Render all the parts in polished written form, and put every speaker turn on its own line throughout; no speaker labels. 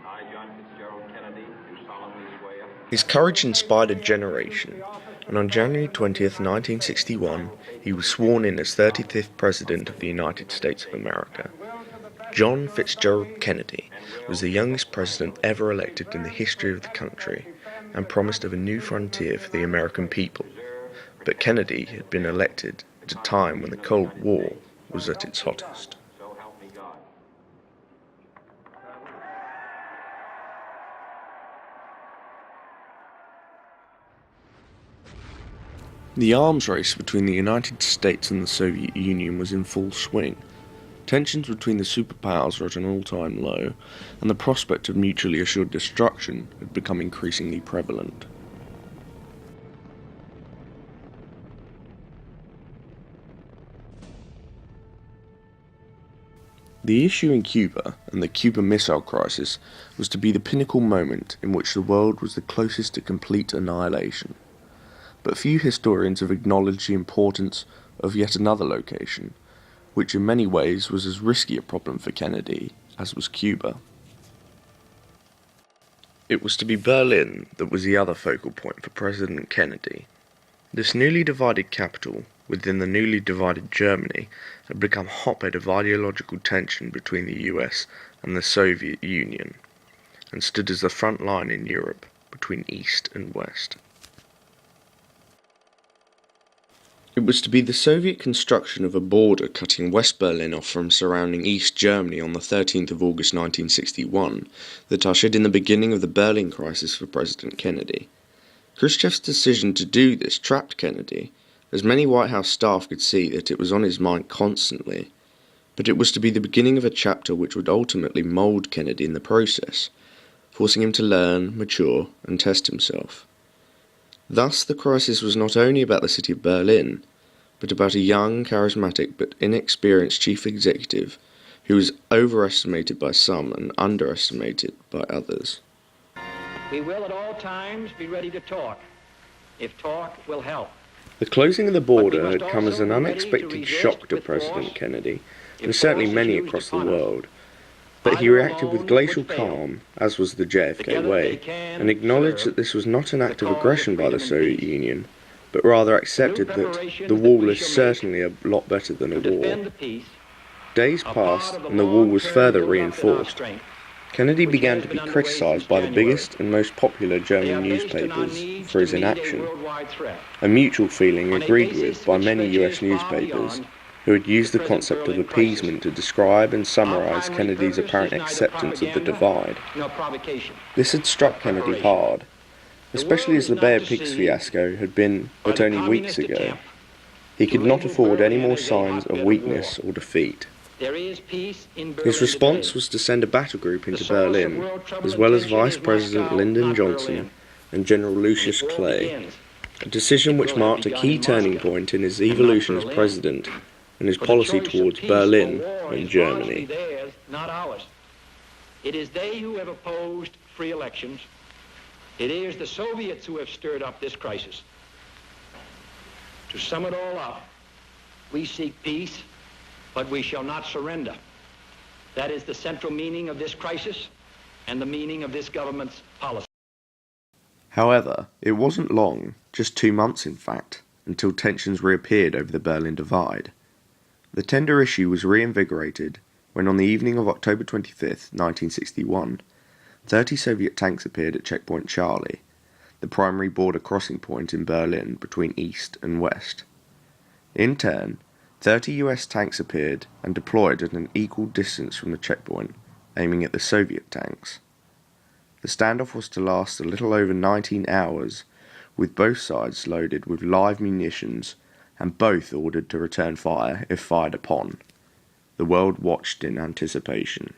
I, John Kennedy, do solemnly swear.
His courage inspired a generation, and on January 20th, 1961, he was sworn in as 35th President of the United States of America. John Fitzgerald Kennedy was the youngest president ever elected in the history of the country, and promised of a new frontier for the American people. But Kennedy had been elected at a time when the Cold War was at its hottest.
So help me God.
The arms race between the United States and the Soviet Union was in full swing. Tensions between the superpowers were at an all-time low, and the prospect of mutually assured destruction had become increasingly prevalent. The issue in Cuba and the Cuban Missile Crisis was to be the pinnacle moment in which the world was the closest to complete annihilation. But few historians have acknowledged the importance of yet another location, which in many ways was as risky a problem for Kennedy as was Cuba. It was to be Berlin that was the other focal point for President Kennedy. This newly divided capital, within the newly divided Germany, had become a hotbed of ideological tension between the US and the Soviet Union, and stood as the front line in Europe between East and West. It was to be the Soviet construction of a border cutting West Berlin off from surrounding East Germany on the 13th of August 1961 that ushered in the beginning of the Berlin crisis for President Kennedy. Khrushchev's decision to do this trapped Kennedy, as many White House staff could see that it was on his mind constantly, but it was to be the beginning of a chapter which would ultimately mould Kennedy in the process, forcing him to learn, mature, and test himself. Thus, the crisis was not only about the city of Berlin, but about a young, charismatic, but inexperienced chief executive who was overestimated by some and underestimated by others.
We will at all times be ready to talk, if talk will help.
The closing of the border had come as an unexpected shock to President Kennedy, and certainly many across the world. But he reacted with glacial calm, as was the JFK way, and acknowledged that this was not an act of aggression by the Soviet Union, but rather accepted that the wall is certainly a lot better than a war. Days passed, and the wall was further reinforced. Kennedy began to be criticised by the biggest and most popular German newspapers for his inaction, a mutual feeling agreed with by many US newspapers, who had used the concept of appeasement to describe and summarise Kennedy's apparent acceptance of the divide. This had struck Kennedy hard, especially as the Bay of Pigs fiasco had been but only weeks ago. He could not afford any more signs of weakness or defeat. His response was to send a battle group into Berlin, as well as Vice President Lyndon Johnson and General Lucius Clay, a decision which marked a key turning point in his evolution as president and his policy towards Berlin and Germany.
Not ours. It is they who have opposed free elections. It is the Soviets who have stirred up this crisis. To sum it all up, we seek peace, but we shall not surrender. That is the central meaning of this crisis and the meaning of this government's policy.
However, it wasn't long, just 2 months in fact, until tensions reappeared over the Berlin Divide. The tender issue was reinvigorated when on the evening of October 25th, 1961, 30 Soviet tanks appeared at Checkpoint Charlie, the primary border crossing point in Berlin between East and West. In turn, 30 US tanks appeared and deployed at an equal distance from the checkpoint, aiming at the Soviet tanks. The standoff was to last a little over 19 hours, with both sides loaded with live munitions and both ordered to return fire if fired upon. The world watched in anticipation.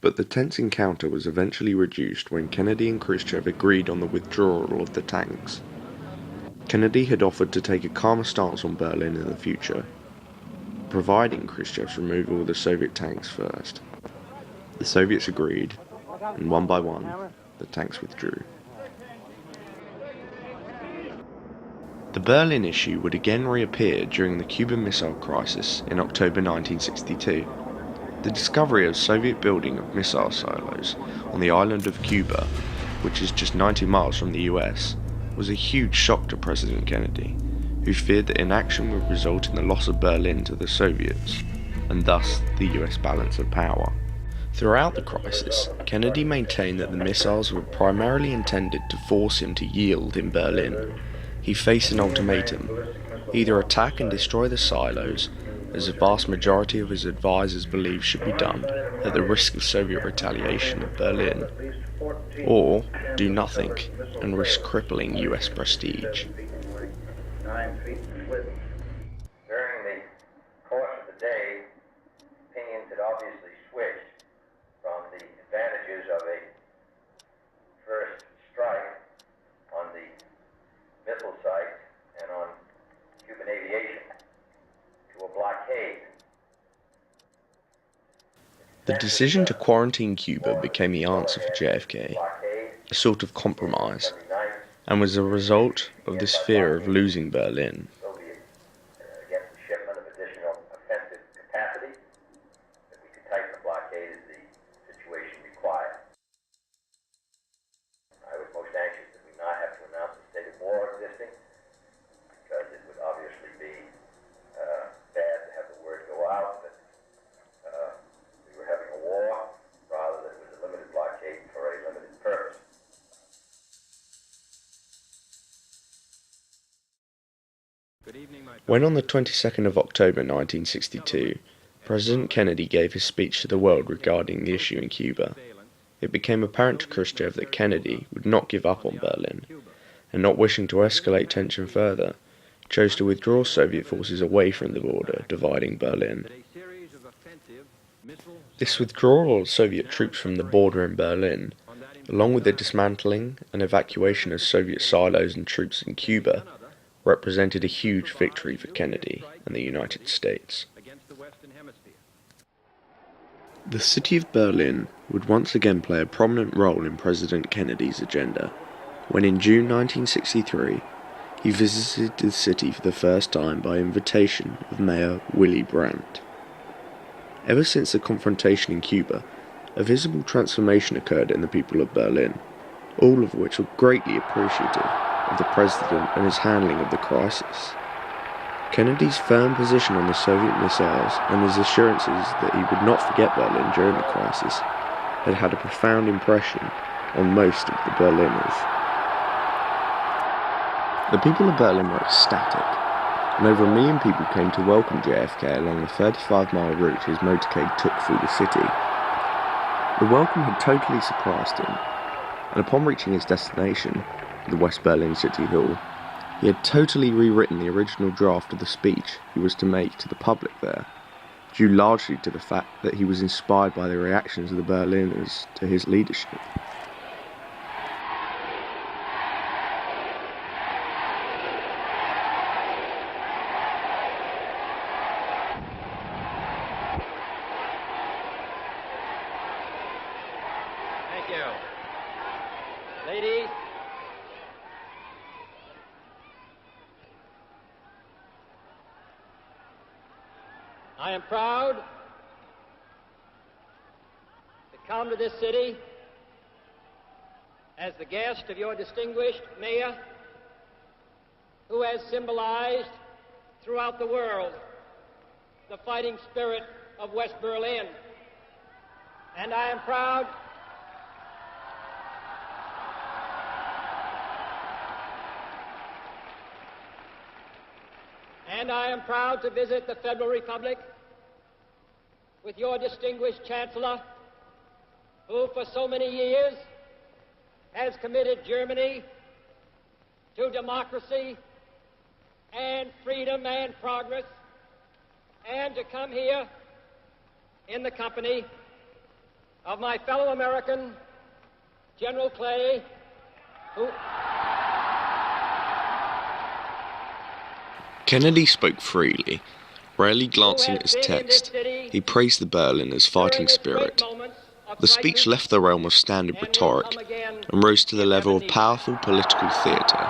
But the tense encounter was eventually reduced when Kennedy and Khrushchev agreed on the withdrawal of the tanks. Kennedy had offered to take a calmer stance on Berlin in the future, providing Khrushchev's removal of the Soviet tanks first. The Soviets agreed, and one by one, the tanks withdrew. The Berlin issue would again reappear during the Cuban Missile Crisis in October 1962. The discovery of Soviet building of missile silos on the island of Cuba, which is just 90 miles from the US, was a huge shock to President Kennedy, who feared that inaction would result in the loss of Berlin to the Soviets, and thus the US balance of power. Throughout the crisis, Kennedy maintained that the missiles were primarily intended to force him to yield in Berlin. He faced an ultimatum: either attack and destroy the silos, as the vast majority of his advisors believed should be done at the risk of Soviet retaliation in Berlin, or do nothing and risk crippling US prestige.
During the course of the day, opinions had obviously switched from the advantages of a first strike on the missile site and on Cuban aviation to a blockade.
The decision to quarantine Cuba became the answer for JFK, a sort of compromise, and was a result of this fear of losing Berlin.
Against the shipment of additional offensive capacity, that we could tighten the blockade as the situation required. I was most anxious that we not have to announce a state of war existing, because it would obviously be bad to have the word go out that we were having a war, rather than it was a limited blockade for a limited purpose.
When on the 22nd of October 1962, President Kennedy gave his speech to the world regarding the issue in Cuba, it became apparent to Khrushchev that Kennedy would not give up on Berlin, and not wishing to escalate tension further, chose to withdraw Soviet forces away from the border dividing Berlin. This withdrawal of Soviet troops from the border in Berlin, along with the dismantling and evacuation of Soviet silos and troops in Cuba, represented a huge victory for Kennedy and the United States. The city of Berlin would once again play a prominent role in President Kennedy's agenda, when in June 1963 he visited the city for the first time by invitation of Mayor Willy Brandt. Ever since the confrontation in Cuba, a visible transformation occurred in the people of Berlin, all of which were greatly appreciative of the President and his handling of the crisis. Kennedy's firm position on the Soviet missiles and his assurances that he would not forget Berlin during the crisis had had a profound impression on most of the Berliners. The people of Berlin were ecstatic, and over 1 million people came to welcome JFK along the 35-mile route his motorcade took through the city. The welcome had totally surprised him, and upon reaching his destination, the West Berlin City Hall, he had totally rewritten the original draft of the speech he was to make to the public there, due largely to the fact that he was inspired by the reactions of the Berliners to his leadership.
Thank you. Ladies, I am proud to come to this city as the guest of your distinguished mayor, who has symbolized throughout the world the fighting spirit of West Berlin. And I am proud to visit the Federal Republic with your distinguished Chancellor, who for so many years has committed Germany to democracy and freedom and progress, and to come here in the company of my fellow American, General Clay, who...
Kennedy spoke freely. Rarely glancing at his text, he praised the Berliners' fighting spirit. The speech left the realm of standard rhetoric and rose to the level of powerful political theatre.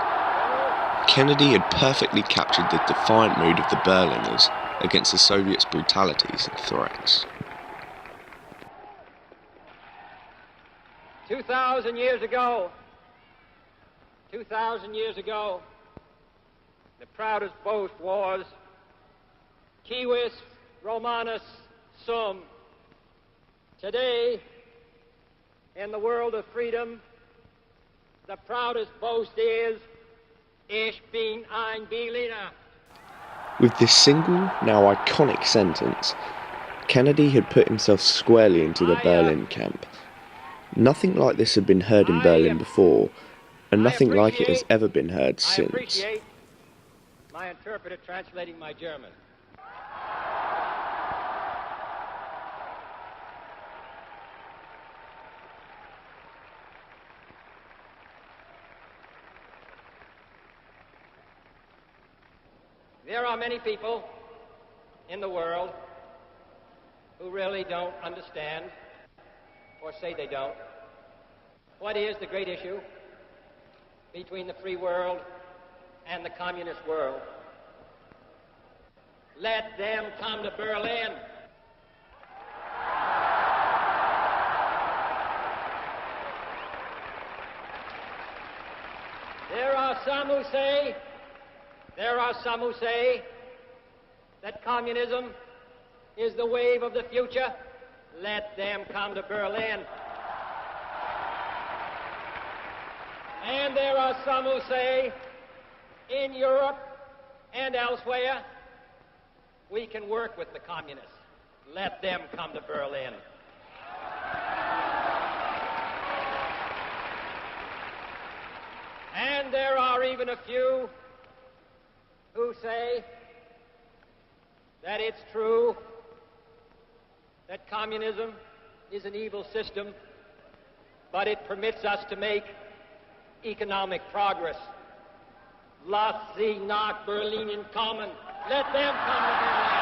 Kennedy had perfectly captured the defiant mood of the Berliners against the Soviets' brutalities and threats.
2,000 years ago, the proudest boast was Civis Romanus sum. Today, in the world of freedom, the proudest boast is Ich bin ein Berliner.
With this single, now iconic sentence, Kennedy had put himself squarely into the Berlin camp. Nothing like this had been heard in Berlin before, and nothing like it has ever been heard since.
I appreciate my interpreter translating my German. There are many people in the world who really don't understand, or say they don't, what is the great issue between the free world and the communist world. Let them come to Berlin. There are some who say that communism is the wave of the future. Let them come to Berlin. And there are some who say, in Europe and elsewhere, we can work with the communists. Let them come to Berlin. And there are even a few who say that it's true that communism is an evil system, but it permits us to make economic progress. Lass sie nach Berlin kommen. Let them come to Berlin.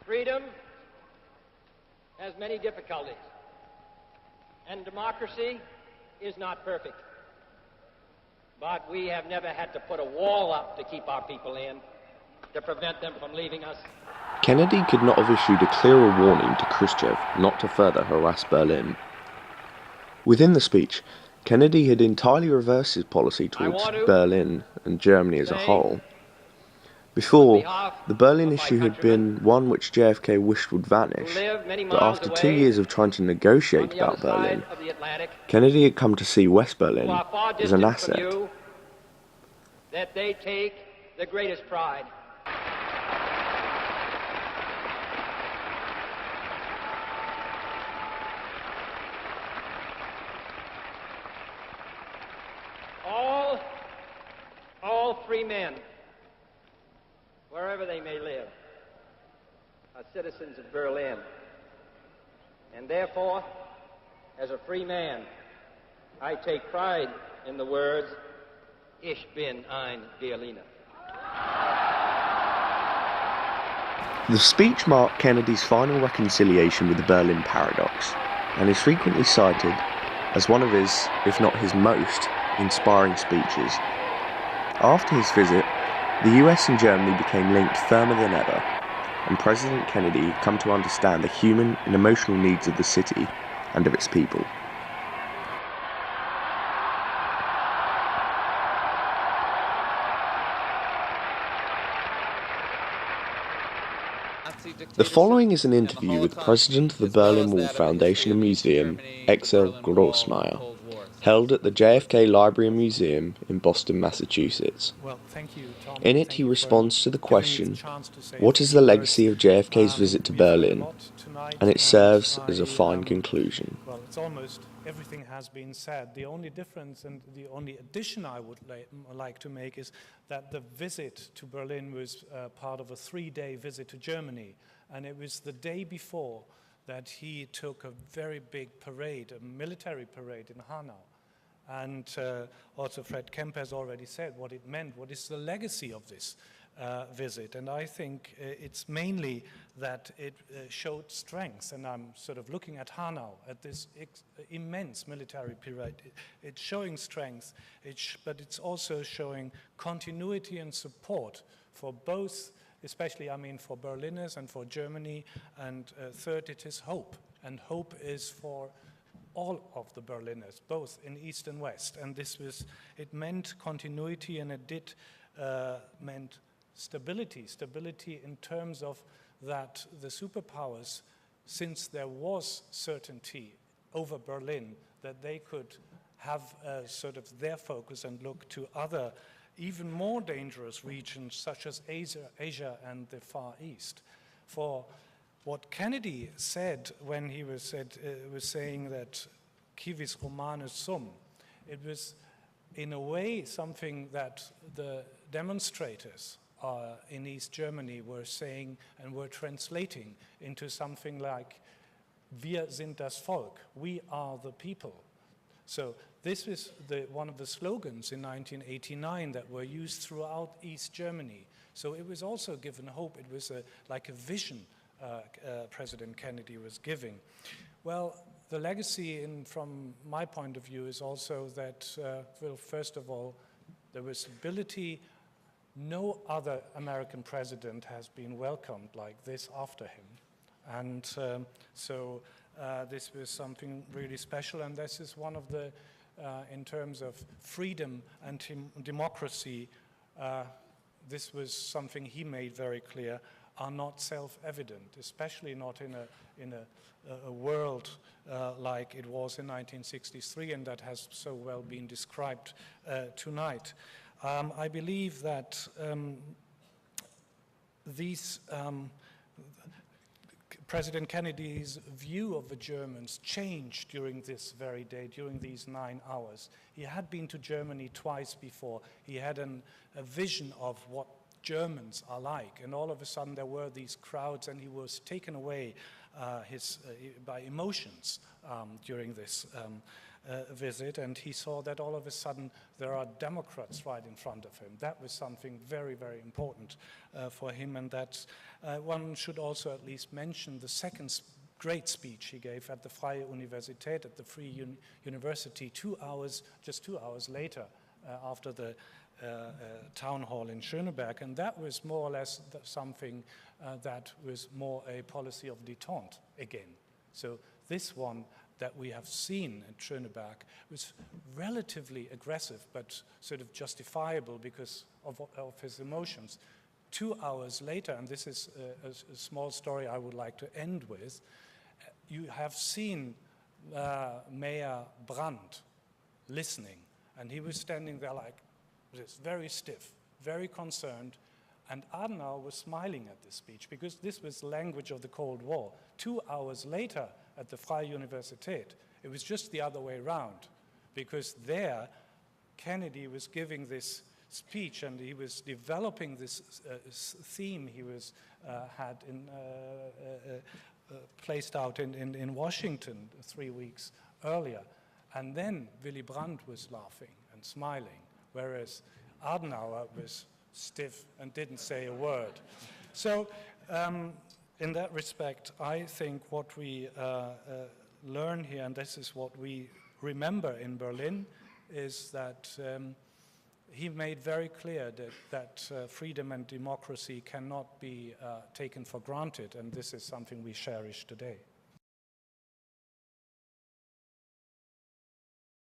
Freedom has many difficulties, and democracy is not perfect. But we have never had to put a wall up to keep our people in, to prevent them from leaving us.
Kennedy could not have issued a clearer warning to Khrushchev not to further harass Berlin. Within the speech, Kennedy had entirely reversed his policy towards Berlin and Germany as a whole. Before, the Berlin issue had been one which JFK wished would vanish, but after 2 years of trying to negotiate about Berlin, Kennedy had come to see West Berlin as an asset.
That they take the greatest pride. All free men, wherever they may live, are citizens of Berlin. And therefore, as a free man, I take pride in the words, Ich bin ein Berliner.
The speech marked Kennedy's final reconciliation with the Berlin paradox, and is frequently cited as one of his, if not his most, inspiring speeches. After his visit, the US and Germany became linked firmer than ever, and President Kennedy had come to understand the human and emotional needs of the city and of its people. The following is an interview with President of the Berlin Wall Foundation and Museum, Axel Grossmeyer, held at the JFK Library and Museum in Boston, Massachusetts. In it, he responds to the question, what is the legacy of JFK's visit to Berlin? And it serves as a fine conclusion.
Well, it's almost everything has been said. The only difference and the only addition I would like to make is that the visit to Berlin was part of a 3-day visit to Germany. And it was the day before that he took a very big parade, a military parade in Hanau. And also Fred Kemp has already said what it meant, what is the legacy of this visit. And I think it's mainly that it showed strength. And I'm sort of looking at Hanau, at this immense military parade. It's showing strength, but it's also showing continuity and support for both especially, I mean, for Berliners and for Germany. And third, it is hope. And hope is for all of the Berliners, both in East and West. And this was, it meant continuity, and it did meant stability. Stability in terms of that the superpowers, since there was certainty over Berlin, that they could have sort of their focus and look to other, even more dangerous regions, such as Asia and the Far East. For what Kennedy said when he was saying that civis Romanus sum, it was in a way something that the demonstrators in East Germany were saying and were translating into something like, wir sind das Volk, we are the people. So this is one of the slogans in 1989 that were used throughout East Germany. So it was also given hope. It was like a vision President Kennedy was giving. Well, the legacy from my point of view is also that, well, first of all, there was stability. No other American president has been welcomed like this after him. And so this was something really special, and this is one of the, in terms of freedom and democracy, this was something he made very clear, are not self-evident, especially not in a world like it was in 1963, and that has so well been described tonight. I believe that President Kennedy's view of the Germans changed during this very day, during these 9 hours. He had been to Germany twice before. He had a vision of what Germans are like, and all of a sudden there were these crowds, and he was taken away by emotions during this visit, and he saw that all of a sudden there are Democrats right in front of him. That was something very, very important for him, and that one should also at least mention the second great speech he gave at the Freie Universität, at the Free University, just 2 hours later after the town hall in Schöneberg, and that was more or less something that was more a policy of détente again. So this one that we have seen at Schöneberg was relatively aggressive, but sort of justifiable because of his emotions. 2 hours later, and this is a small story I would like to end with, you have seen Mayor Brandt listening, and he was standing there like this, very stiff, very concerned, and Adenauer was smiling at this speech because this was language of the Cold War. 2 hours later at the Freie Universität, it was just the other way around, because there Kennedy was giving this speech and he was developing this theme he had placed out in Washington 3 weeks earlier. And then Willy Brandt was laughing and smiling, whereas Adenauer was stiff and didn't say a word. So in that respect, I think what we learn here, and this is what we remember in Berlin, is that he made very clear that freedom and democracy cannot be taken for granted, and this is something we cherish today.